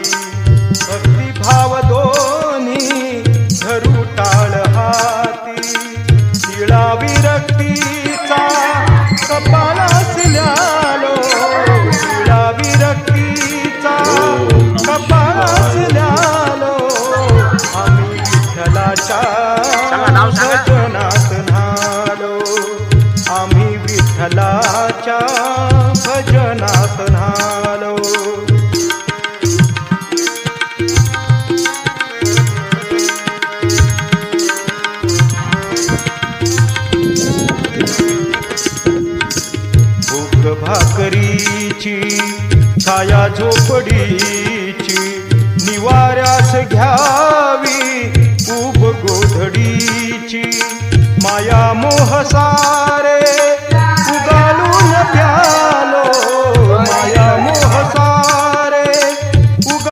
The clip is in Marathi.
भक्तिभाव दोन्ही धरू टाळ हाती शिळा विरक्तीचा कपाळास ल्यालो शिळा विरक्तीचा कपाळास ल्यालो आम्ही विठ्ठलाच्या भजनात न्हालो आम्ही विठ्ठलाच्या भजनात न्हालो भूक भाकरीची छाया झोपडीची निवाऱ्यास घ्यावी उब गोधडीची माया मोह सारी